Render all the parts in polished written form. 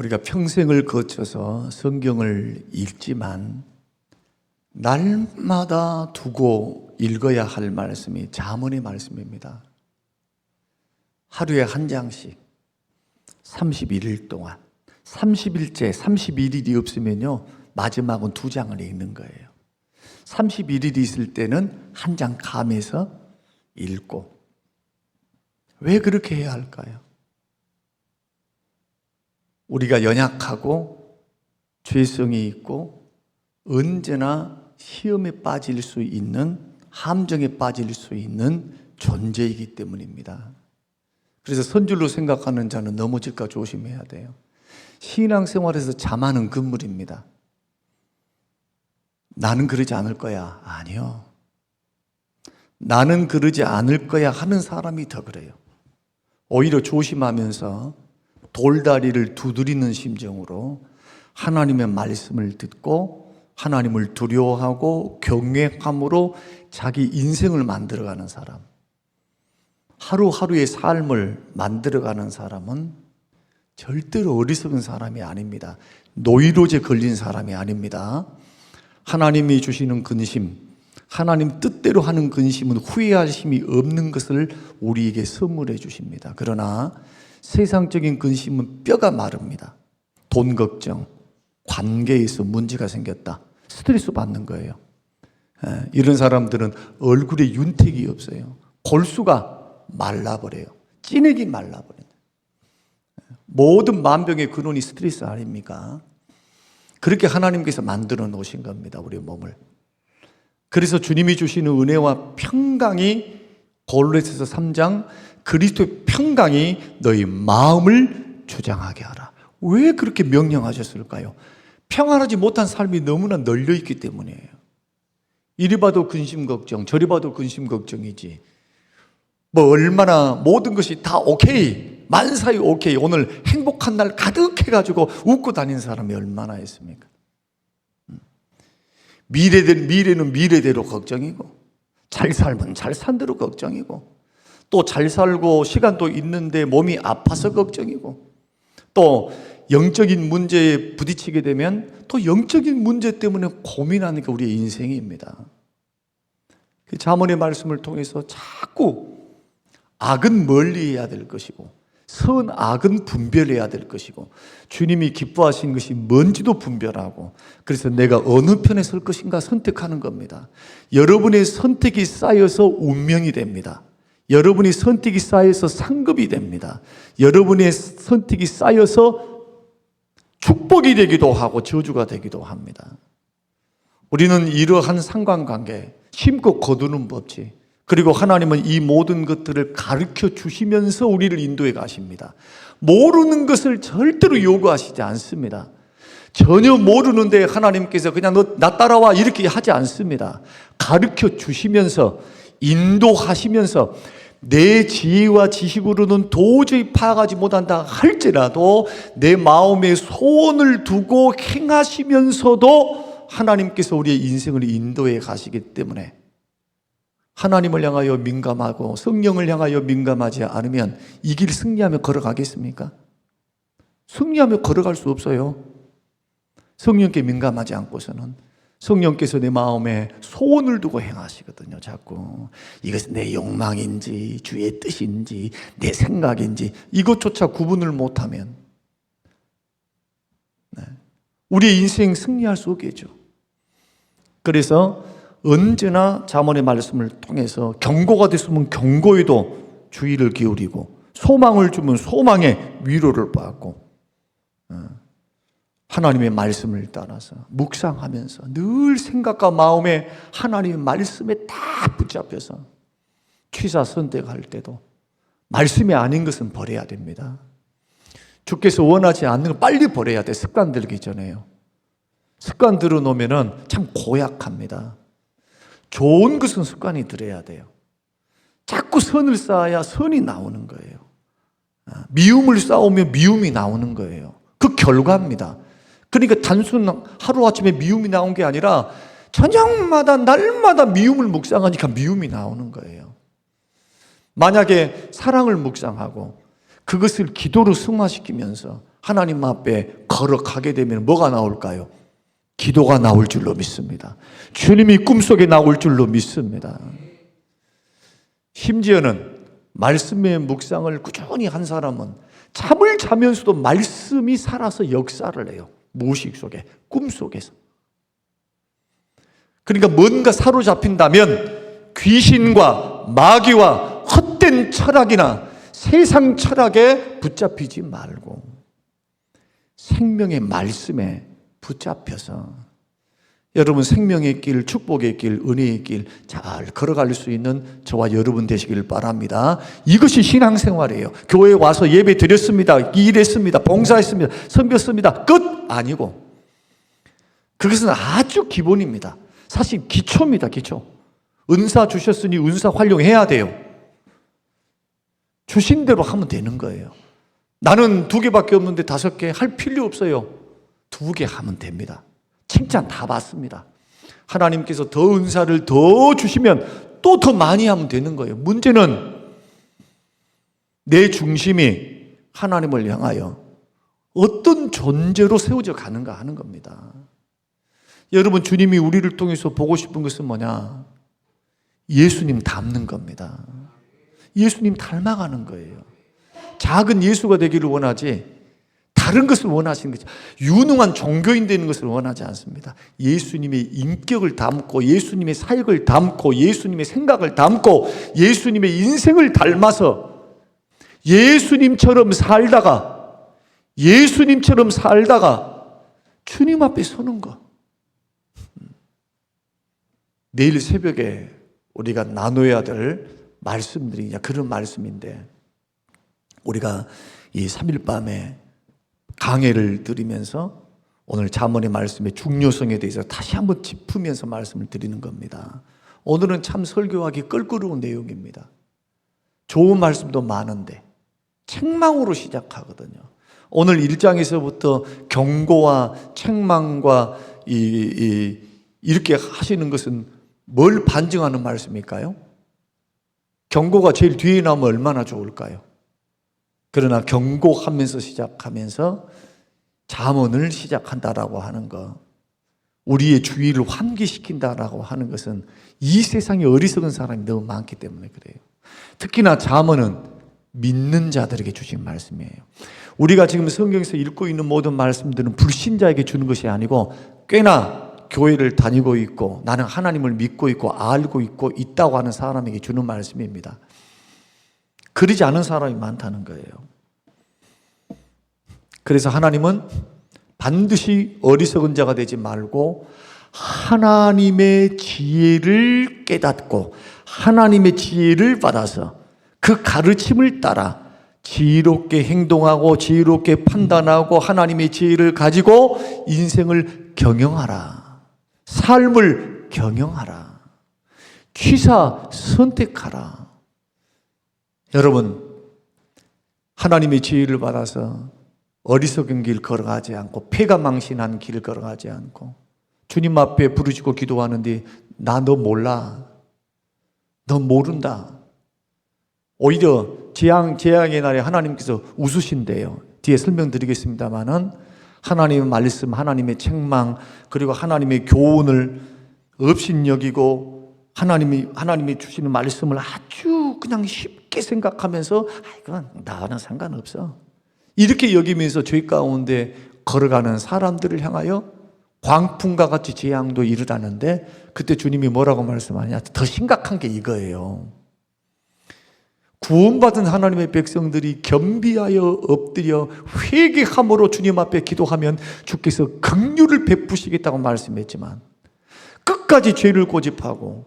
우리가 평생을 거쳐서 성경을 읽지만 날마다 두고 읽어야 할 말씀이 잠언의 말씀입니다. 하루에 한 장씩 31일 동안 30일째 31일이 없으면요 마지막은 2장을 읽는 거예요. 31일이 있을 때는 한 장 감해서 읽고. 왜 그렇게 해야 할까요? 우리가 연약하고 죄성이 있고 언제나 시험에 빠질 수 있는, 함정에 빠질 수 있는 존재이기 때문입니다. 그래서 선줄로 생각하는 자는 넘어질까 조심해야 돼요. 신앙생활에서 자만은 금물입니다. 나는 그러지 않을 거야. 아니요. 나는 그러지 않을 거야 하는 사람이 더 그래요. 오히려 조심하면서 돌다리를 두드리는 심정으로 하나님의 말씀을 듣고 하나님을 두려워하고 경외함으로 자기 인생을 만들어가는 사람, 하루하루의 삶을 만들어가는 사람은 절대로 어리석은 사람이 아닙니다. 노이로제 걸린 사람이 아닙니다. 하나님이 주시는 근심, 하나님 뜻대로 하는 근심은 후회할 힘이 없는 것을 우리에게 선물해 주십니다. 그러나 세상적인 근심은 뼈가 마릅니다. 돈 걱정, 관계에서 문제가 생겼다, 스트레스 받는 거예요. 이런 사람들은 얼굴에 윤택이 없어요. 골수가 말라버려요. 찐액이 말라버려요. 모든 만병의 근원이 스트레스 아닙니까? 그렇게 하나님께서 만들어 놓으신 겁니다, 우리 몸을. 그래서 주님이 주시는 은혜와 평강이, 골로새서 3장, 그리스도의 평강이 너희 마음을 주장하게 하라. 왜 그렇게 명령하셨을까요? 평안하지 못한 삶이 너무나 널려있기 때문이에요. 이리 봐도 근심 걱정, 저리 봐도 근심 걱정이지. 뭐 얼마나 모든 것이 다 오케이, 만사히 오케이, 오늘 행복한 날 가득해가지고 웃고 다니는 사람이 얼마나 있습니까? 미래는 미래대로 걱정이고, 잘 살면 잘 산 대로 걱정이고, 또 잘 살고 시간도 있는데 몸이 아파서 걱정이고, 또 영적인 문제에 부딪히게 되면 또 영적인 문제 때문에 고민하는 게 우리의 인생입니다. 그 잠언의 말씀을 통해서 자꾸 악은 멀리해야 될 것이고 선악은 분별해야 될 것이고 주님이 기뻐하신 것이 뭔지도 분별하고, 그래서 내가 어느 편에 설 것인가 선택하는 겁니다. 여러분의 선택이 쌓여서 운명이 됩니다. 여러분의 선택이 쌓여서 상급이 됩니다. 여러분의 선택이 쌓여서 축복이 되기도 하고 저주가 되기도 합니다. 우리는 이러한 상관관계, 심고 거두는 법칙, 그리고 하나님은 이 모든 것들을 가르쳐 주시면서 우리를 인도해 가십니다. 모르는 것을 절대로 요구하시지 않습니다. 전혀 모르는데 하나님께서 그냥 나 따라와 이렇게 하지 않습니다. 가르쳐 주시면서 인도하시면서 내 지혜와 지식으로는 도저히 파악하지 못한다 할지라도 내 마음에 소원을 두고 행하시면서도 하나님께서 우리의 인생을 인도해 가시기 때문에 하나님을 향하여 민감하고 성령을 향하여 민감하지 않으면 이 길 승리하며 걸어가겠습니까? 승리하며 걸어갈 수 없어요. 성령께 민감하지 않고서는. 성령께서 내 마음에 소원을 두고 행하시거든요. 자꾸 이것은 내 욕망인지 주의 뜻인지 내 생각인지 이것조차 구분을 못하면 우리의 인생 승리할 수 없겠죠. 그래서 언제나 잠언의 말씀을 통해서 경고가 됐으면 경고에도 주의를 기울이고, 소망을 주면 소망에 위로를 받고, 하나님의 말씀을 따라서 묵상하면서 늘 생각과 마음에 하나님의 말씀에 딱 붙잡혀서 취사 선택할 때도 말씀이 아닌 것은 버려야 됩니다. 주께서 원하지 않는 걸 빨리 버려야 돼. 습관 들기 전에요. 습관 들어놓으면 참 고약합니다. 좋은 것은 습관이 들어야 돼요. 자꾸 선을 쌓아야 선이 나오는 거예요. 미움을 쌓으면 미움이 나오는 거예요. 그 결과입니다. 그러니까 단순 하루아침에 미움이 나온 게 아니라 저녁마다 날마다 미움을 묵상하니까 미움이 나오는 거예요. 만약에 사랑을 묵상하고 그 그것을 기도로 승화시키면서 하나님 앞에 걸어가게 되면 뭐가 나올까요? 기도가 나올 줄로 믿습니다. 주님이 꿈속에 나올 줄로 믿습니다. 심지어는 말씀의 묵상을 꾸준히 한 사람은 잠을 자면서도 말씀이 살아서 역사를 해요. 무의식 속에, 꿈속에서. 그러니까 뭔가 사로잡힌다면 귀신과 마귀와 헛된 철학이나 세상 철학에 붙잡히지 말고 생명의 말씀에 붙잡혀서 여러분 생명의 길, 축복의 길, 은혜의 길 잘 걸어갈 수 있는 저와 여러분 되시길 바랍니다. 이것이 신앙생활이에요. 교회에 와서 예배 드렸습니다. 일했습니다. 봉사했습니다. 섬겼습니다. 끝! 아니고 그것은 아주 기본입니다. 사실 기초입니다. 기초. 은사 주셨으니 은사 활용해야 돼요. 주신 대로 하면 되는 거예요. 나는 2개밖에 없는데 5개 할 필요 없어요. 2개 하면 됩니다. 칭찬 다 받습니다. 하나님께서 더 은사를 더 주시면 또 더 많이 하면 되는 거예요. 문제는 내 중심이 하나님을 향하여 어떤 존재로 세워져 가는가 하는 겁니다. 여러분, 주님이 우리를 통해서 보고 싶은 것은 뭐냐? 예수님 닮는 겁니다. 예수님 닮아가는 거예요. 작은 예수가 되기를 원하지 다른 것을 원하시는 거죠. 유능한 종교인 되는 것을 원하지 않습니다. 예수님의 인격을 담고 예수님의 사역을 담고 예수님의 생각을 담고 예수님의 인생을 닮아서 예수님처럼 살다가 주님 앞에 서는 거. 내일 새벽에 우리가 나눠야 될 말씀들이 그런 말씀인데, 우리가 이 3일 밤에 강해를 드리면서 오늘 잠언의 말씀의 중요성에 대해서 다시 한번 짚으면서 말씀을 드리는 겁니다. 오늘은 참 설교하기 껄끄러운 내용입니다. 좋은 말씀도 많은데 책망으로 시작하거든요. 오늘 1장에서부터 경고와 책망과 이렇게 하시는 것은 뭘 반증하는 말씀일까요? 경고가 제일 뒤에 나오면 얼마나 좋을까요? 그러나 경고하면서 시작하면서 잠언을 시작한다라고 하는 것, 우리의 주의를 환기시킨다라고 하는 것은 이 세상에 어리석은 사람이 너무 많기 때문에 그래요. 특히나 잠언은 믿는 자들에게 주신 말씀이에요. 우리가 지금 성경에서 읽고 있는 모든 말씀들은 불신자에게 주는 것이 아니고 꽤나 교회를 다니고 있고 나는 하나님을 믿고 있고 알고 있다고 하는 사람에게 주는 말씀입니다. 그러지 않은 사람이 많다는 거예요. 그래서 하나님은 반드시 어리석은 자가 되지 말고 하나님의 지혜를 깨닫고 하나님의 지혜를 받아서 그 가르침을 따라 지혜롭게 행동하고 지혜롭게 판단하고 하나님의 지혜를 가지고 인생을 경영하라. 삶을 경영하라. 취사 선택하라. 여러분, 하나님의 지혜를 받아서 어리석은 길 걸어가지 않고 패가망신한 길을 걸어가지 않고 주님 앞에 부르짖고 기도하는데 나 너 몰라, 너 모른다. 오히려 재앙의 날에 하나님께서 웃으신대요. 뒤에 설명드리겠습니다마는 하나님의 말씀, 하나님의 책망, 그리고 하나님의 교훈을 업신여기고 하나님이 주시는 말씀을 아주 그냥 쉽게 생각하면서 이건 나와는 상관없어, 이렇게 여기면서 죄 가운데 걸어가는 사람들을 향하여 광풍과 같이 재앙도 이르다는데, 그때 주님이 뭐라고 말씀하냐? 더 심각한 게 이거예요. 구원받은 하나님의 백성들이 겸비하여 엎드려 회개함으로 주님 앞에 기도하면 주께서 긍휼을 베푸시겠다고 말씀했지만 끝까지 죄를 고집하고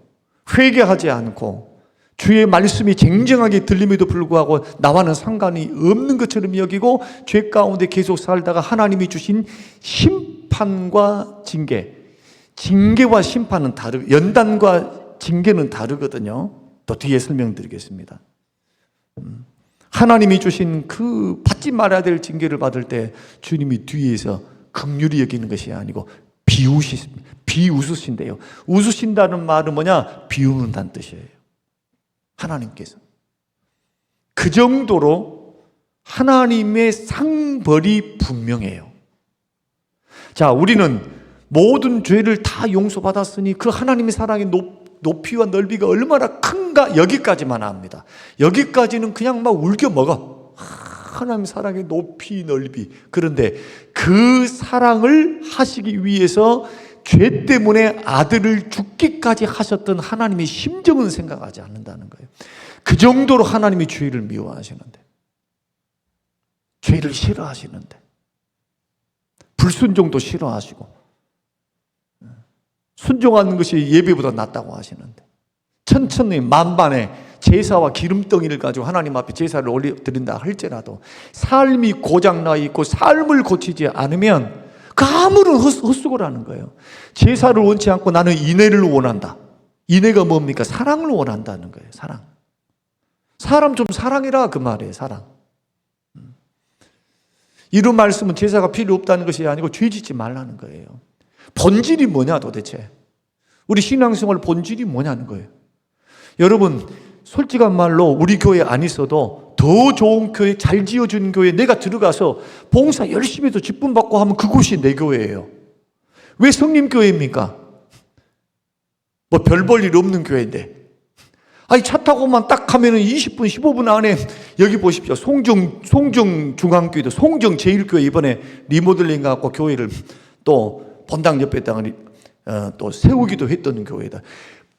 회개하지 않고 주의 말씀이 쟁쟁하게 들림에도 불구하고 나와는 상관이 없는 것처럼 여기고 죄 가운데 계속 살다가 하나님이 주신 심판과 징계와 심판은 연단과 징계는 다르거든요. 또 뒤에 설명드리겠습니다. 하나님이 주신 그 받지 말아야 될 징계를 받을 때 주님이 뒤에서 긍휼히 여기는 것이 아니고 비웃으신대요. 웃으신다는 말은 뭐냐? 비웃는다는 뜻이에요. 하나님께서 그 정도로 하나님의 상벌이 분명해요. 자, 우리는 모든 죄를 다 용서받았으니 그 하나님의 사랑의 높이와 넓이가 얼마나 큰가 여기까지만 압니다. 여기까지는 그냥 막 울겨 먹어. 하나님 사랑의 높이 넓이. 그런데 그 사랑을 하시기 위해서 죄 때문에 아들을 죽기까지 하셨던 하나님의 심정은 생각하지 않는다는 거예요. 그 정도로 하나님이 죄를 미워하시는데, 죄를 싫어하시는데, 불순종도 싫어하시고, 순종하는 것이 예배보다 낫다고 하시는데, 천천히 만반에 제사와 기름덩이를 가지고 하나님 앞에 제사를 올려드린다 할지라도 삶이 고장나 있고 삶을 고치지 않으면 그 아무런 헛수고를 하는 거예요. 제사를 원치 않고 나는 인애를 원한다. 인애가 뭡니까? 사랑을 원한다는 거예요. 사랑. 사람 좀 사랑해라 그 말이에요. 사랑. 이런 말씀은 제사가 필요 없다는 것이 아니고 죄 짓지 말라는 거예요. 본질이 뭐냐 도대체? 우리 신앙생활 본질이 뭐냐는 거예요. 여러분, 솔직한 말로 우리 교회 안 있어도 더 좋은 교회, 잘 지어준 교회 내가 들어가서 봉사 열심히 해서 직분 받고 하면 그곳이 내 교회예요. 왜 성림교회입니까? 뭐 별 볼 일 없는 교회인데. 아니, 차 타고만 딱 하면은 20분, 15분 안에 여기 보십시오. 송정 중앙교회도 송정 제1교회 이번에 리모델링 갖고 교회를 또 본당 옆에다가 또 세우기도 했던 교회다.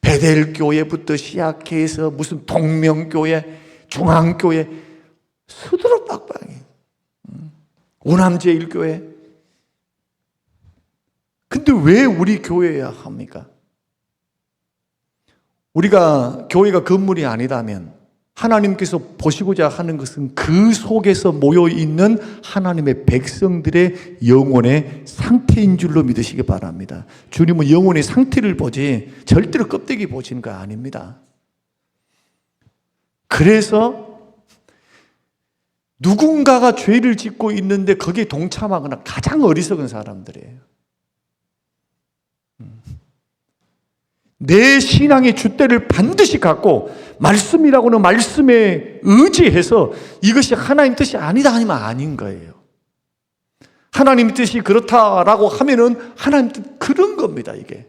베델교회부터 시작해서 무슨 동명교회, 중앙교회, 수두룩 빡빡이. 오남제일교회. 근데 왜 우리 교회야 합니까? 우리가 교회가 건물이 아니다면 하나님께서 보시고자 하는 것은 그 속에서 모여있는 하나님의 백성들의 영혼의 상태인 줄로 믿으시기 바랍니다. 주님은 영혼의 상태를 보지 절대로 껍데기 보시는 거 아닙니다. 그래서 누군가가 죄를 짓고 있는데 거기에 동참하거나 가장 어리석은 사람들이에요. 내 신앙의 줏대를 반드시 갖고 말씀이라고는 말씀에 의지해서 이것이 하나님 뜻이 아니다 하면 아닌 거예요. 하나님 뜻이 그렇다라고 하면은 하나님 뜻 그런 겁니다. 이게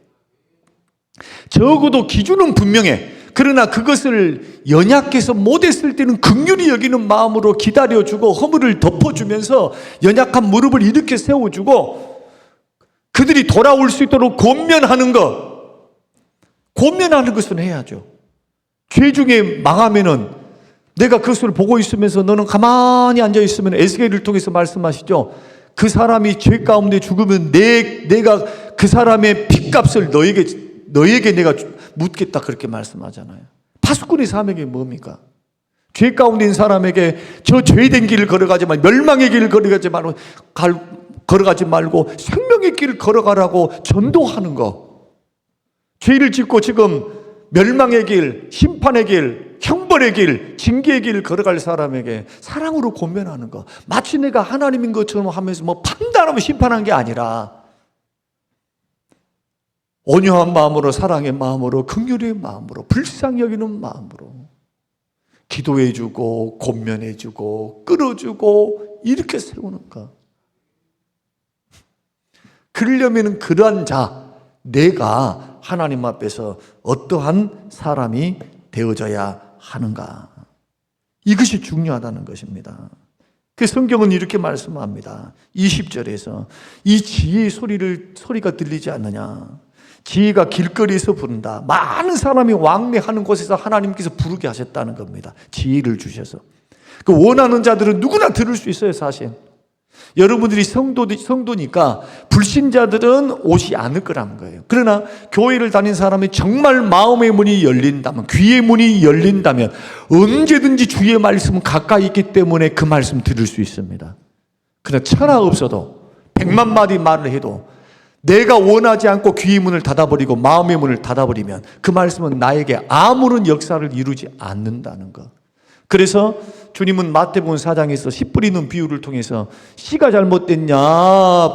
적어도 기준은 분명해. 그러나 그것을 연약해서 못했을 때는 긍휼히 여기는 마음으로 기다려주고 허물을 덮어주면서 연약한 무릎을 일으켜 세워주고 그들이 돌아올 수 있도록 권면하는 것, 권면하는 것은 해야죠. 죄 중에 망하면은 내가 그것을 보고 있으면서 너는 가만히 앉아 있으면 에스겔을 통해서 말씀하시죠. 그 사람이 죄 가운데 죽으면 내가 그 사람의 핏값을 너에게 내가 묻겠다 그렇게 말씀하잖아요. 파수꾼의 사명이 뭡니까? 죄 가운데 있는 사람에게 저 죄된 길을 걸어가지 말고 멸망의 길을 걸어가지 말고 생명의 길을 걸어가라고 전도하는 거. 죄를 짓고 지금 멸망의 길, 심판의 길, 형벌의 길, 징계의 길을 걸어갈 사람에게 사랑으로 권면하는 거. 마치 내가 하나님인 것처럼 하면서 뭐 판단하면 심판한 게 아니라 온유한 마음으로, 사랑의 마음으로, 긍휼의 마음으로, 불쌍히 여기는 마음으로 기도해주고 권면해주고 끌어주고 이렇게 세우는 거. 그러려면 그러한 자, 내가 하나님 앞에서 어떠한 사람이 되어져야 하는가. 이것이 중요하다는 것입니다. 그 성경은 이렇게 말씀합니다. 20절에서 이 지혜의 소리가 들리지 않느냐. 지혜가 길거리에서 부른다. 많은 사람이 왕래하는 곳에서 하나님께서 부르게 하셨다는 겁니다. 지혜를 주셔서. 그 원하는 자들은 누구나 들을 수 있어요, 사실. 여러분들이 성도니까 불신자들은 오지 않을 거라는 거예요. 그러나 교회를 다닌 사람이 정말 마음의 문이 열린다면, 귀의 문이 열린다면 언제든지 주의 말씀은 가까이 있기 때문에 그 말씀 들을 수 있습니다. 그러나 천하 없어도 100만 마디 말을 해도 내가 원하지 않고 귀의 문을 닫아버리고 마음의 문을 닫아버리면 그 말씀은 나에게 아무런 역사를 이루지 않는다는 것. 그래서 주님은 마태복음 4장에서 씨 뿌리는 비유를 통해서 씨가 잘못됐냐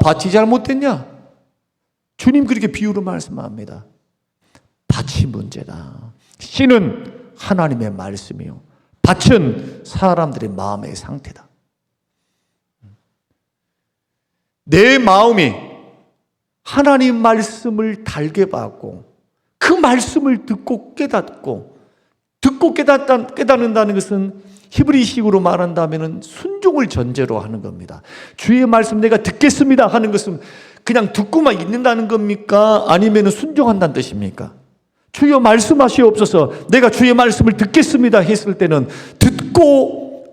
밭이 잘못됐냐, 주님 그렇게 비유로 말씀합니다. 밭이 문제다. 씨는 하나님의 말씀이요, 밭은 사람들의 마음의 상태다. 내 마음이 하나님 말씀을 달게 받고 그 말씀을 듣고 깨닫고 듣고 깨닫는다는 것은 히브리식으로 말한다면 순종을 전제로 하는 겁니다. 주의 말씀 내가 듣겠습니다 하는 것은 그냥 듣고만 있는다는 겁니까? 아니면 순종한다는 뜻입니까? 주여 말씀하시옵소서, 내가 주의 말씀을 듣겠습니다 했을 때는 듣고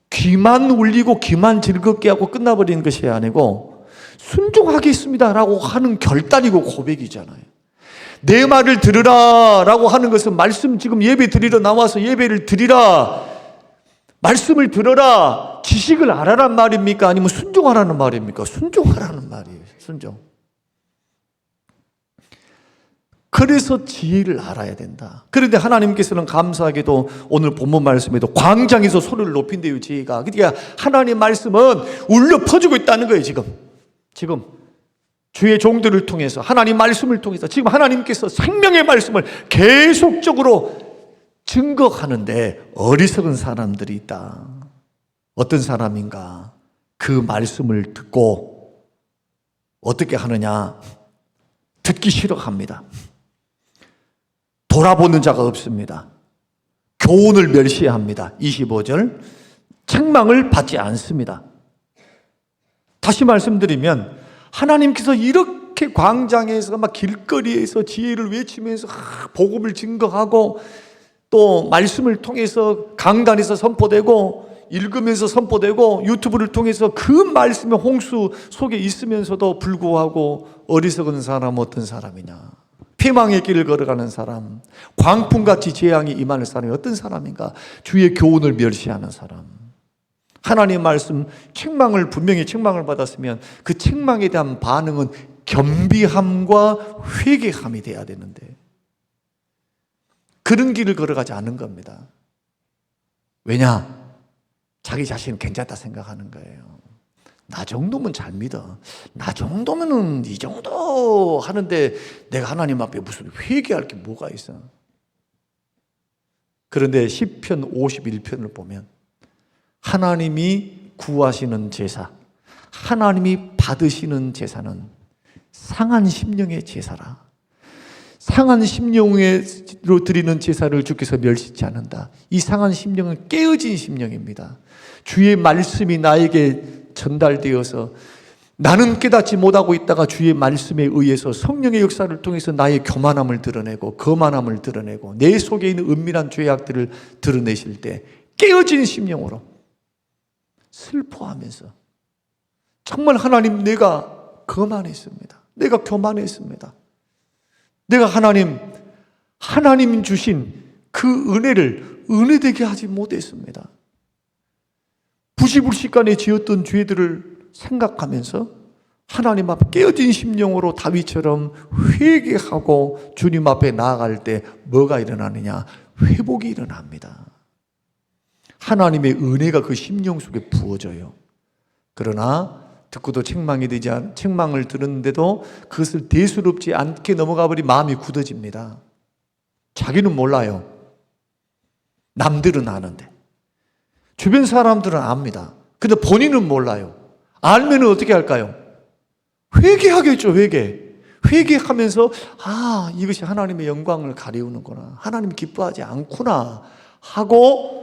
귀만 울리고 귀만 즐겁게 하고 끝나버리는 것이 아니고 순종하겠습니다라고 하는 결단이고 고백이잖아요. 내 말을 들으라 라고 하는 것은 말씀, 지금 예배 드리러 나와서 예배를 드리라, 말씀을 들어라, 지식을 알아란 말입니까? 아니면 순종하라는 말입니까? 순종하라는 말이에요. 순종. 그래서 지혜를 알아야 된다. 그런데 하나님께서는 감사하게도 오늘 본문 말씀에도 광장에서 소리를 높인대요, 지혜가. 그러니까 하나님 말씀은 울려 퍼지고 있다는 거예요, 지금. 주의 종들을 통해서, 하나님 말씀을 통해서 지금 하나님께서 생명의 말씀을 계속적으로 증거하는데 어리석은 사람들이 있다. 어떤 사람인가? 그 말씀을 듣고 어떻게 하느냐? 듣기 싫어합니다. 돌아보는 자가 없습니다. 교훈을 멸시합니다. 25절, 책망을 받지 않습니다. 다시 말씀드리면 하나님께서 이렇게 광장에서 막 길거리에서 지혜를 외치면서 복음을 증거하고 또 말씀을 통해서 강단에서 선포되고 읽으면서 선포되고 유튜브를 통해서 그 말씀의 홍수 속에 있으면서도 불구하고 어리석은 사람 어떤 사람이냐? 피망의 길을 걸어가는 사람, 광풍같이 재앙이 임하는 사람이 어떤 사람인가? 주의 교훈을 멸시하는 사람. 하나님의 말씀, 분명히 책망을 받았으면 그 책망에 대한 반응은 겸비함과 회개함이 돼야 되는데 그런 길을 걸어가지 않는 겁니다. 왜냐? 자기 자신은 괜찮다 생각하는 거예요. 나 정도면 잘 믿어. 나 정도면은 이 정도 하는데 내가 하나님 앞에 무슨 회개할 게 뭐가 있어? 그런데 시편 51편을 보면 하나님이 구하시는 제사, 하나님이 받으시는 제사는 상한 심령의 제사라. 상한 심령으로 드리는 제사를 주께서 멸시치 않는다. 이 상한 심령은 깨어진 심령입니다. 주의 말씀이 나에게 전달되어서 나는 깨닫지 못하고 있다가 주의 말씀에 의해서 성령의 역사를 통해서 나의 교만함을 드러내고 거만함을 드러내고 내 속에 있는 은밀한 죄악들을 드러내실 때 깨어진 심령으로 슬퍼하면서 정말 하나님, 내가 거만했습니다. 내가 교만했습니다. 내가 하나님 주신 그 은혜를 은혜되게 하지 못했습니다. 부시불식간에 지었던 죄들을 생각하면서 하나님 앞에 깨어진 심령으로 다윗처럼 회개하고 주님 앞에 나아갈 때 뭐가 일어나느냐? 회복이 일어납니다. 하나님의 은혜가 그 심령 속에 부어져요. 그러나 듣고도 책망을 들었는데도 그것을 대수롭지 않게 넘어가 버린 마음이 굳어집니다. 자기는 몰라요. 남들은 아는데. 주변 사람들은 압니다. 근데 본인은 몰라요. 알면 어떻게 할까요? 회개하겠죠, 회개하면서 이것이 하나님의 영광을 가리우는구나, 하나님 기뻐하지 않구나 하고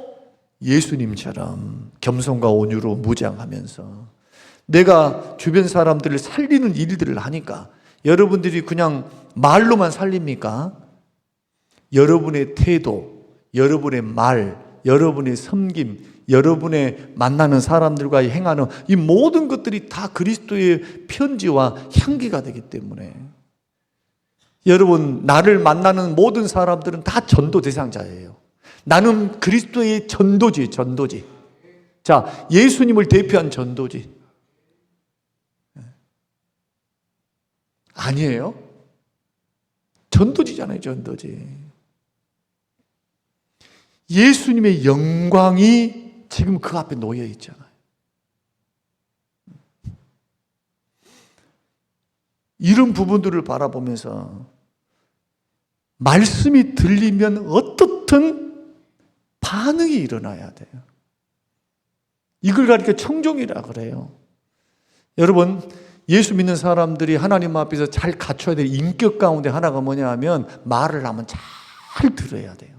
예수님처럼 겸손과 온유로 무장하면서 내가 주변 사람들을 살리는 일들을 하니까 여러분들이 그냥 말로만 살립니까? 여러분의 태도, 여러분의 말, 여러분의 섬김, 여러분의 만나는 사람들과 행하는 이 모든 것들이 다 그리스도의 편지와 향기가 되기 때문에 여러분, 나를 만나는 모든 사람들은 다 전도 대상자예요. 나는 그리스도의 전도지. 자, 예수님을 대표한 전도지. 아니에요? 전도지잖아요, 전도지. 예수님의 영광이 지금 그 앞에 놓여 있잖아요. 이런 부분들을 바라보면서 말씀이 들리면 어떻든 반응이 일어나야 돼요. 이걸 가리켜 청종이라 그래요. 여러분, 예수 믿는 사람들이 하나님 앞에서 잘 갖춰야 될 인격 가운데 하나가 뭐냐 하면 말을 하면 잘 들어야 돼요.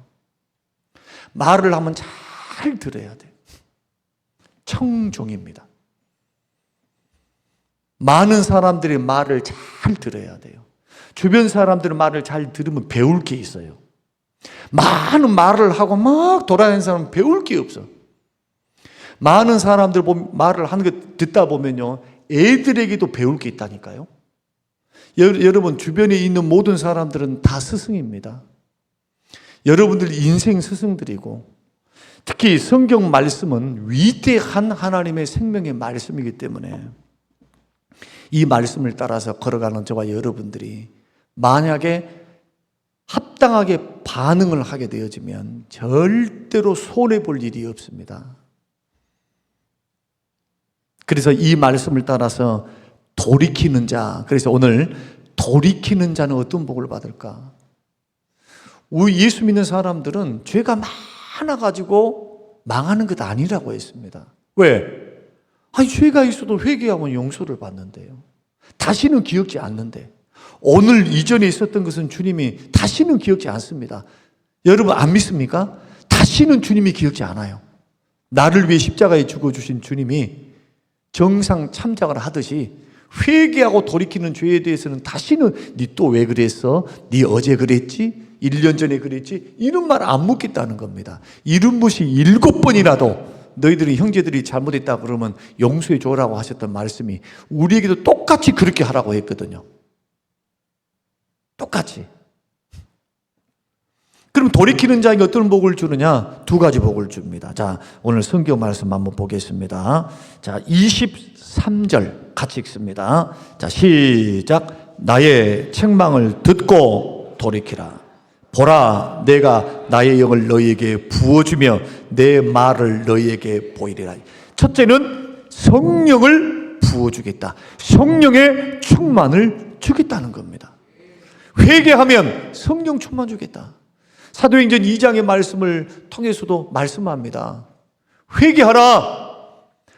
말을 하면 잘 들어야 돼요. 청종입니다. 많은 사람들의 말을 잘 들어야 돼요. 주변 사람들의 말을 잘 들으면 배울 게 있어요. 많은 말을 하고 막 돌아다니는 사람은 배울 게 없어. 많은 사람들 말을 하는 거 듣다 보면요, 애들에게도 배울 게 있다니까요. 여러분 주변에 있는 모든 사람들은 다 스승입니다. 여러분들 인생 스승들이고, 특히 성경 말씀은 위대한 하나님의 생명의 말씀이기 때문에 이 말씀을 따라서 걸어가는 저와 여러분들이 만약에 합당하게 반응을 하게 되어지면 절대로 손해볼 일이 없습니다. 그래서 이 말씀을 따라서 돌이키는 자, 그래서 오늘 돌이키는 자는 어떤 복을 받을까? 우리 예수 믿는 사람들은 죄가 많아가지고 망하는 것 아니라고 했습니다. 왜? 아니, 죄가 있어도 회개하면 용서를 받는데요. 다시는 기억지 않는데. 오늘 이전에 있었던 것은 주님이 다시는 기억지 않습니다. 여러분 안 믿습니까? 다시는 주님이 기억지 않아요. 나를 위해 십자가에 죽어주신 주님이 정상 참작을 하듯이 회개하고 돌이키는 죄에 대해서는 다시는 니 또 왜 그랬어? 니 어제 그랬지? 1년 전에 그랬지? 이런 말 안 묻겠다는 겁니다. 이런 것이 7번이라도 너희들이 형제들이 잘못했다 그러면 용서해 줘라고 하셨던 말씀이 우리에게도 똑같이 그렇게 하라고 했거든요. 똑같이. 그럼 돌이키는 자에게 어떤 복을 주느냐? 2가지 복을 줍니다. 자, 오늘 성경 말씀 한번 보겠습니다. 자, 23절 같이 읽습니다. 자, 시작. 나의 책망을 듣고 돌이키라. 보라, 내가 나의 영을 너희에게 부어주며 내 말을 너희에게 보이리라. 첫째는 성령을 부어주겠다. 성령의 충만을 주겠다는 겁니다. 회개하면 성령 충만 주겠다. 사도행전 2장의 말씀을 통해서도 말씀합니다. 회개하라.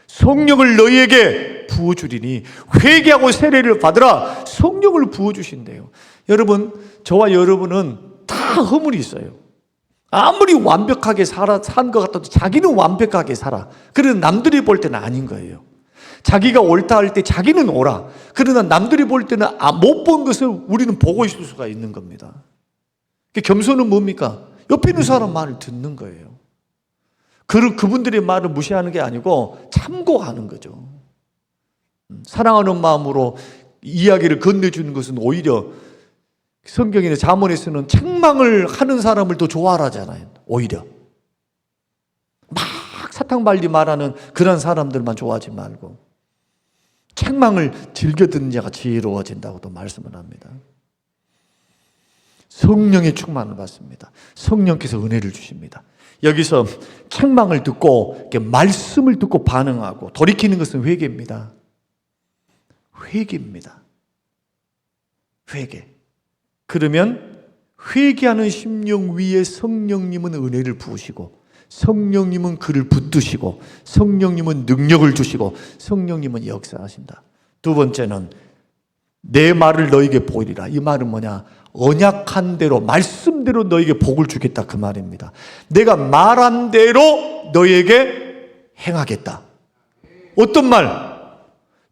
성령을 너희에게 부어주리니 산하고 세례를 받으라. 성령을 부어주신대요. 여러분, 저와 여러분은 다 허물이 있어요. 아무리 완벽하게 산 것 같아도 자기는 완벽하게 살아. 그러나 남들이 볼 때는 아닌 거예요. 자기가 옳다 할 때 자기는 옳아. 그러나 남들이 볼 때는 못 본 것을 우리는 보고 있을 수가 있는 겁니다. 겸손은 뭡니까? 옆에 있는 사람 말을 듣는 거예요. 그분들의 말을 무시하는 게 아니고 참고하는 거죠. 사랑하는 마음으로 이야기를 건네주는 것은 오히려 성경이나 잠언에서는 책망을 하는 사람을 더 좋아하잖아요. 오히려 막 사탕발리 말하는 그런 사람들만 좋아하지 말고 책망을 즐겨 듣는 자가 지혜로워진다고도 말씀을 합니다. 성령의 충만을 받습니다. 성령께서 은혜를 주십니다. 여기서 책망을 듣고 말씀을 듣고 반응하고 돌이키는 것은 회개입니다. 회개입니다. 회개. 그러면 회개하는 심령 위에 성령님은 은혜를 부으시고 성령님은 그를 붙드시고 성령님은 능력을 주시고 성령님은 역사하신다. 2번째는 내 말을 너에게 보이리라. 이 말은 뭐냐? 언약한 대로 말씀대로 너에게 복을 주겠다 그 말입니다. 내가 말한 대로 너에게 행하겠다. 어떤 말?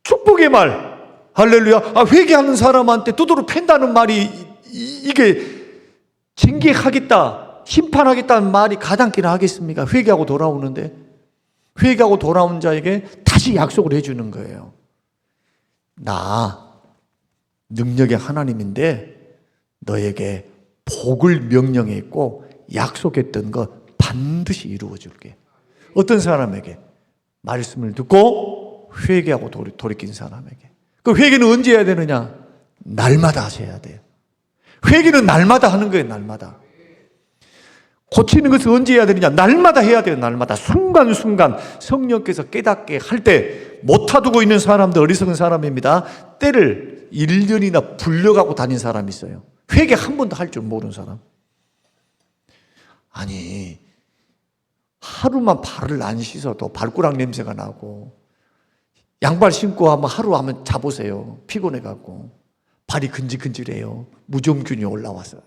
축복의 말. 할렐루야. 회개하는 사람한테 두드러 팬다는 말이 이게 징계하겠다, 심판하겠다는 말이 가당키나 하겠습니까? 회개하고 돌아오는데. 회개하고 돌아온 자에게 다시 약속을 해주는 거예요. 나 능력의 하나님인데 너에게 복을 명령했고 약속했던 것 반드시 이루어 줄게. 어떤 사람에게? 말씀을 듣고 회개하고 돌이킨 사람에게. 그 회개는 언제 해야 되느냐? 날마다 하셔야 돼요. 회개는 날마다 하는 거예요. 날마다. 고치는 것을 언제 해야 되느냐? 날마다 해야 돼요. 날마다. 순간순간 성령께서 깨닫게 할 때 못하두고 있는 사람들 어리석은 사람입니다. 때를 1년이나 불려가고 다닌 사람이 있어요. 회개 한 번도 할 줄 모르는 사람. 아니, 하루만 발을 안 씻어도 발가락 냄새가 나고 양발 신고 한번 하루 한번 자보세요. 피곤해갖고 발이 근질근질해요. 무좀균이 올라와서.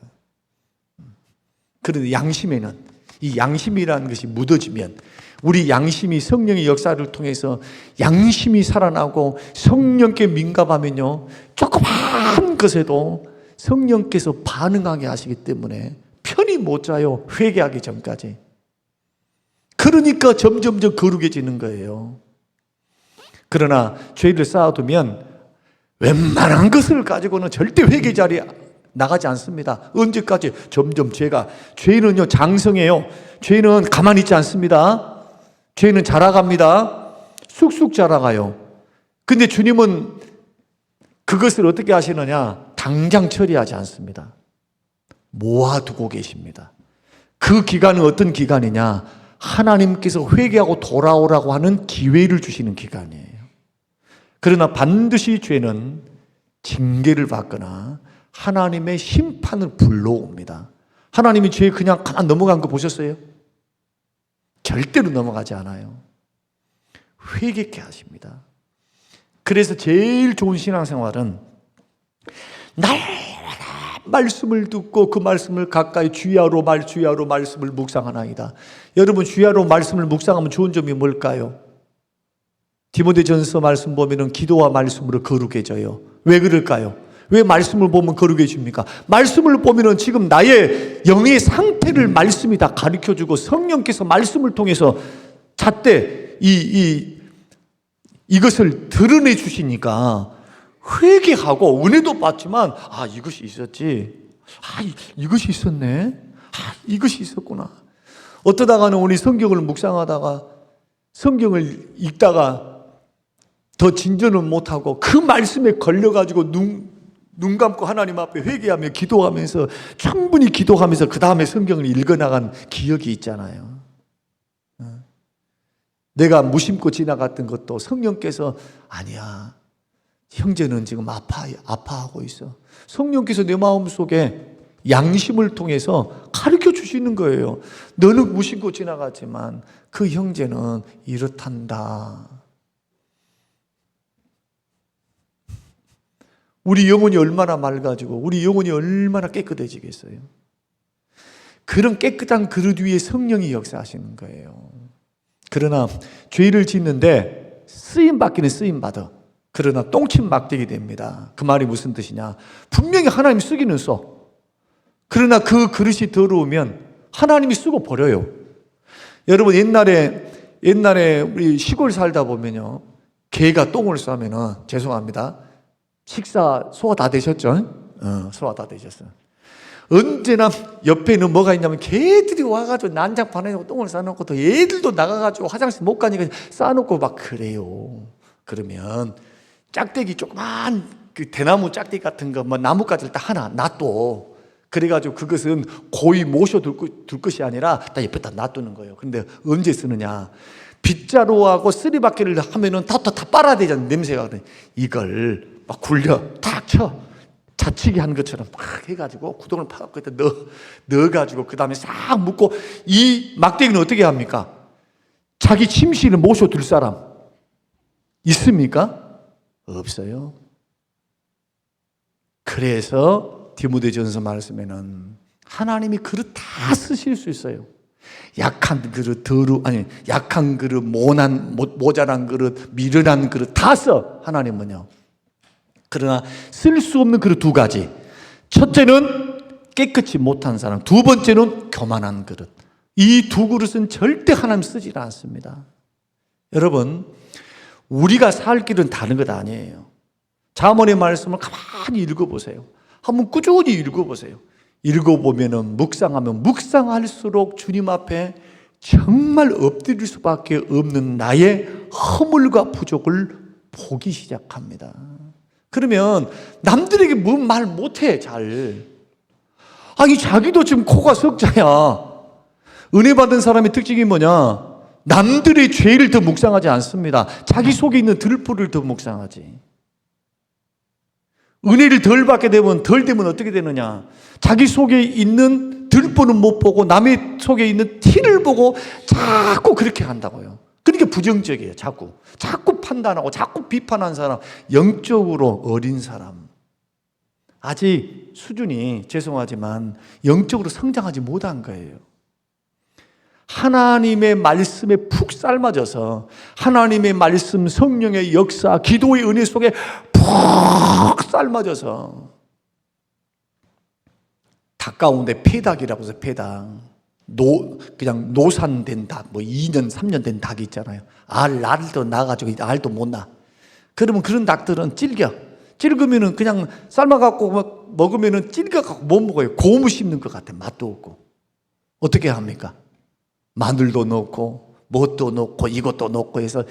그런데 양심에는 이 양심이라는 것이 묻어지면, 우리 양심이 성령의 역사를 통해서 양심이 살아나고 성령께 민감하면요, 조그만 것에도 성령께서 반응하게 하시기 때문에 편히 못 자요. 회개하기 전까지. 그러니까 점점점 거룩해지는 거예요. 그러나 죄를 쌓아두면 웬만한 것을 가지고는 절대 회개 자리에 나가지 않습니다. 언제까지? 점점 죄는요 장성해요. 죄는 가만히 있지 않습니다. 죄는 자라갑니다. 쑥쑥 자라가요. 근데 주님은 그것을 어떻게 하시느냐? 당장 처리하지 않습니다. 모아두고 계십니다. 그 기간은 어떤 기간이냐? 하나님께서 회개하고 돌아오라고 하는 기회를 주시는 기간이에요. 그러나 반드시 죄는 징계를 받거나 하나님의 심판을 불러옵니다. 하나님이 죄 그냥 가만 넘어간 거 보셨어요? 절대로 넘어가지 않아요. 회개케 하십니다. 그래서 제일 좋은 신앙생활은 날마다 말씀을 듣고 그 말씀을 가까이 주야로 말씀을 묵상하나이다. 여러분, 주야로 말씀을 묵상하면 좋은 점이 뭘까요? 디모데전서 말씀 보면은 기도와 말씀으로 거룩해져요. 왜 그럴까요? 왜 말씀을 보면 거룩해집니까? 말씀을 보면은 지금 나의 영의 상태를 말씀이 다 가르쳐주고 성령께서 말씀을 통해서 잣대 이것을 드러내 주시니까 회개하고 은혜도 받지만, 이것이 있었지, 이것이 있었네, 이것이 있었구나. 어떠다가는 우리 성경을 묵상하다가 성경을 읽다가 더 진전을 못하고 그 말씀에 걸려가지고 눈 감고 하나님 앞에 회개하며 기도하면서 충분히 기도하면서 그 다음에 성경을 읽어나간 기억이 있잖아요. 내가 무심코 지나갔던 것도 성령께서 아니야, 형제는 지금 아파하고 있어. 성령께서 내 마음속에 양심을 통해서 가르쳐 주시는 거예요. 너는 무심코 지나갔지만 그 형제는 이렇단다. 우리 영혼이 얼마나 맑아지고 우리 영혼이 얼마나 깨끗해지겠어요. 그런 깨끗한 그릇 위에 성령이 역사하시는 거예요. 그러나 죄를 짓는데 쓰임받기는 쓰임받아. 그러나 똥침 막대기 됩니다. 그 말이 무슨 뜻이냐? 분명히 하나님 쓰기는 써. 그러나 그 그릇이 더러우면 하나님이 쓰고 버려요. 여러분, 옛날에 우리 시골 살다 보면요, 개가 똥을 싸면은, 죄송합니다, 식사 소화 다 되셨죠? 소화 다 되셨어요. 언제나 옆에는 뭐가 있냐면 개들이 와가지고 난장판에 똥을 싸놓고 또 애들도 나가가지고 화장실 못 가니까 싸놓고 막 그래요. 그러면 짝대기 조그만 그 대나무 짝대기 같은 거 뭐 나뭇가지를 딱 하나 놔둬. 그래가지고 그것은 고이 모셔둘 것이 아니라 다 옆에다 놔두는 거예요. 근데 언제 쓰느냐? 빗자루하고 쓰리바퀴를 하면은 다 빨아야 되잖아요. 냄새가. 이걸 막 굴려 탁 쳐. 자치기 하는 것처럼 막 해가지고 구덩을 파갖고 그때 넣어가지고 그 다음에 싹 묶고, 이 막대기는 어떻게 합니까? 자기 침실을 모셔둘 사람 있습니까? 없어요. 그래서 디모데전서 말씀에는 하나님이 그릇 다 쓰실 수 있어요. 약한 그릇, 약한 그릇, 모자란 그릇, 미련한 그릇 다 써, 하나님은요. 그러나 쓸 수 없는 그릇 두 가지. 첫째는 깨끗이 못한 사람, 두 번째는 교만한 그릇. 이 두 그릇은 절대 하나님 쓰지 않습니다. 여러분, 우리가 살 길은 다른 것 아니에요. 잠언의 말씀을 가만히 읽어보세요. 한번 꾸준히 읽어보세요. 읽어보면은 묵상할수록 주님 앞에 정말 엎드릴 수밖에 없는 나의 허물과 부족을 보기 시작합니다. 그러면 남들에게 뭔 말 못해, 잘. 자기도 지금 코가 석자야. 은혜 받은 사람의 특징이 뭐냐? 남들의 죄를 더 묵상하지 않습니다. 자기 속에 있는 들풀을 더 묵상하지. 은혜를 덜 받게 되면 어떻게 되느냐? 자기 속에 있는 들풀은 못 보고 남의 속에 있는 티를 보고 자꾸 그렇게 한다고요. 그러니까 부정적이에요. 자꾸 판단하고 자꾸 비판하는 사람, 영적으로 어린 사람, 아직 수준이 죄송하지만 영적으로 성장하지 못한 거예요. 하나님의 말씀에 푹 삶아져서 하나님의 말씀, 성령의 역사, 기도의 은혜 속에 푹 삶아져서 닭 가운데 폐닭이라고 해서 폐닭, 그냥 노산된 닭, 뭐 2년, 3년 된 닭이 있잖아요. 알도 나가지고 알도 못 나. 그러면 그런 닭들은 찔거면은 그냥 삶아갖고 먹으면은 찔겨갖고 못 먹어요. 고무 씹는 것 같아. 맛도 없고. 어떻게 합니까? 마늘도 넣고, 뭣도 넣고, 이것도 넣고 해서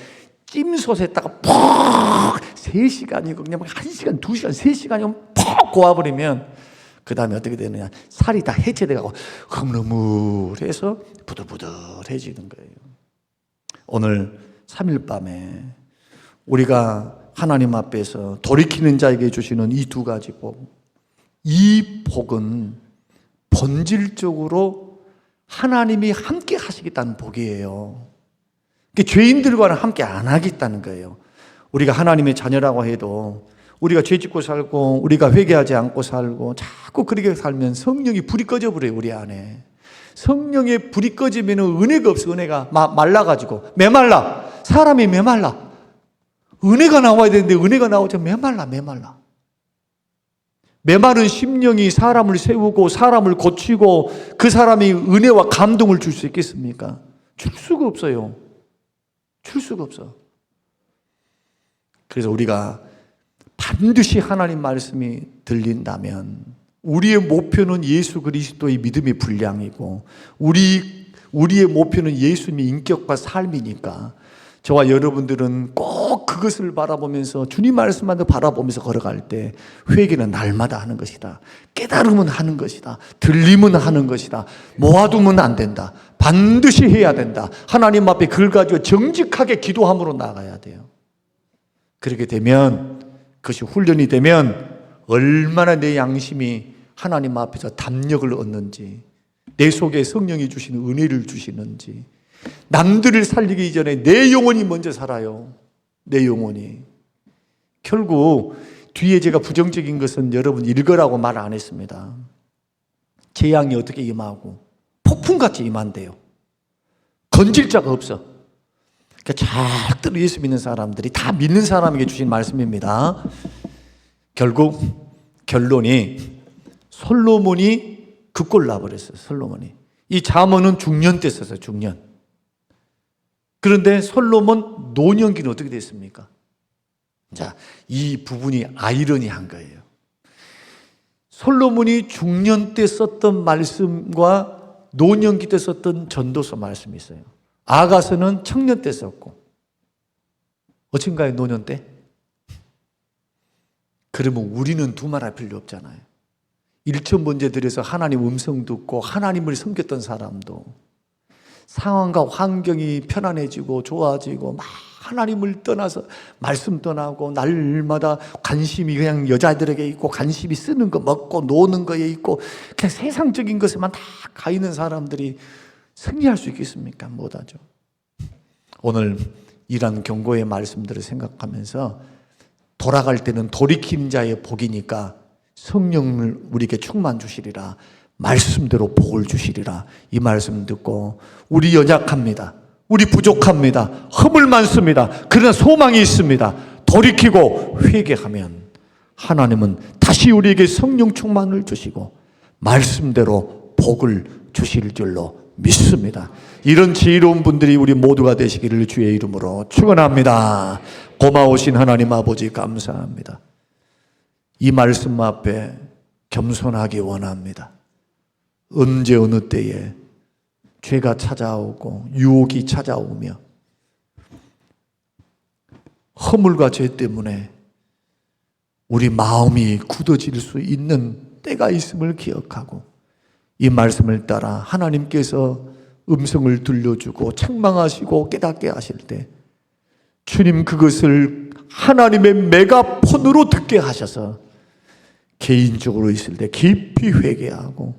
찜솥에다가 푹 3시간이고, 그냥 1시간, 2시간, 3시간이면 푹 고아버리면 그 다음에 어떻게 되느냐. 살이 다 해체돼가고 흐물흐물해서 부들부들해지는 거예요. 오늘 3일 밤에 우리가 하나님 앞에서 돌이키는 자에게 주시는 이 2가지 복, 이 복은 본질적으로 하나님이 함께 하시겠다는 복이에요. 죄인들과는 함께 안 하겠다는 거예요. 우리가 하나님의 자녀라고 해도 우리가 죄 짓고 살고 우리가 회개하지 않고 살고 자꾸 그렇게 살면 성령이 불이 꺼져버려요. 우리 안에 성령의 불이 꺼지면 은혜가 없어. 은혜가 말라가지고 메말라. 사람이 메말라. 은혜가 나와야 되는데 은혜가 나오자 메말라. 메마른 심령이 사람을 세우고 사람을 고치고 그 사람이 은혜와 감동을 줄 수 있겠습니까? 줄 수가 없어요. 줄 수가 없어. 그래서 우리가 반드시 하나님 말씀이 들린다면 우리의 목표는 예수 그리스도의 믿음의 분량이고 우리의 목표는 예수님의 인격과 삶이니까 저와 여러분들은 꼭 그것을 바라보면서 주님 말씀만 바라보면서 걸어갈 때 회개는 날마다 하는 것이다. 깨달음은 하는 것이다. 들림은 하는 것이다. 모아두면 안 된다. 반드시 해야 된다. 하나님 앞에 그걸 가지고 정직하게 기도함으로 나가야 돼요. 그렇게 되면 그것이 훈련이 되면 얼마나 내 양심이 하나님 앞에서 담력을 얻는지, 내 속에 성령이 주시는 은혜를 주시는지, 남들을 살리기 이전에 내 영혼이 먼저 살아요. 내 영혼이. 결국 뒤에 제가 부정적인 것은 여러분 읽으라고 말 안 했습니다. 재앙이 어떻게 임하고 폭풍같이 임한대요. 건질 자가 없어. 그러니까 잘 들어 예수 믿는 사람들이 다 믿는 사람에게 주신 말씀입니다. 결국 결론이 솔로몬이 그 꼴 나버렸어요. 솔로몬이. 이 잠언은 중년 때 썼어요. 중년. 그런데 솔로몬 노년기는 어떻게 됐습니까? 자, 이 부분이 아이러니한 거예요. 솔로몬이 중년 때 썼던 말씀과 노년기 때 썼던 전도서 말씀이 있어요. 아가서는 청년 때 썼고, 어딘가요? 노년 때? 그러면 우리는 두말할 필요 없잖아요. 일천번제 드려서 하나님 음성 듣고 하나님을 섬겼던 사람도 상황과 환경이 편안해지고 좋아지고 막 하나님을 떠나서 말씀 떠나고 날마다 관심이 그냥 여자들에게 있고 관심이 쓰는 거 먹고 노는 거에 있고 그냥 세상적인 것에만 다 가 있는 사람들이 승리할 수 있겠습니까? 못하죠. 오늘 이런 경고의 말씀들을 생각하면서 돌아갈 때는 돌이키는 자의 복이니까 성령을 우리에게 충만 주시리라, 말씀대로 복을 주시리라, 이 말씀 듣고 우리 연약합니다. 우리 부족합니다. 허물 많습니다. 그러나 소망이 있습니다. 돌이키고 회개하면 하나님은 다시 우리에게 성령 충만을 주시고 말씀대로 복을 주실 줄로 믿습니다. 이런 지혜로운 분들이 우리 모두가 되시기를 주의 이름으로 축원합니다. 고마우신 하나님 아버지 감사합니다. 이 말씀 앞에 겸손하기 원합니다. 언제 어느 때에 죄가 찾아오고 유혹이 찾아오며 허물과 죄 때문에 우리 마음이 굳어질 수 있는 때가 있음을 기억하고 이 말씀을 따라 하나님께서 음성을 들려주고 책망하시고 깨닫게 하실 때 주님 그것을 하나님의 메가폰으로 듣게 하셔서 개인적으로 있을 때 깊이 회개하고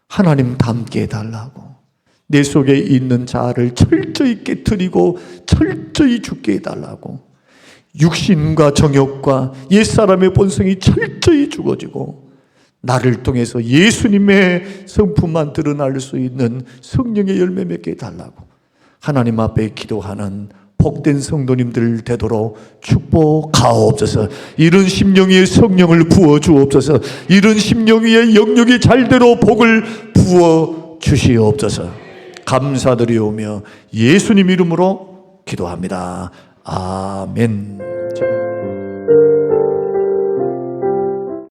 하나님 닮게 해달라고 내 속에 있는 자아를 철저히 깨트리고 철저히 죽게 해달라고. 육신과 정욕과 옛사람의 본성이 철저히 죽어지고 나를 통해서 예수님의 성품만 드러날 수 있는 성령의 열매 맺게 해달라고 하나님 앞에 기도하는 복된 성도님들 되도록 축복하옵소서. 이런 심령 위에 성령을 부어주옵소서. 이런 심령 위에 영역이 잘대로 복을 부어주시옵소서. 감사드리오며 예수님 이름으로 기도합니다. 아멘.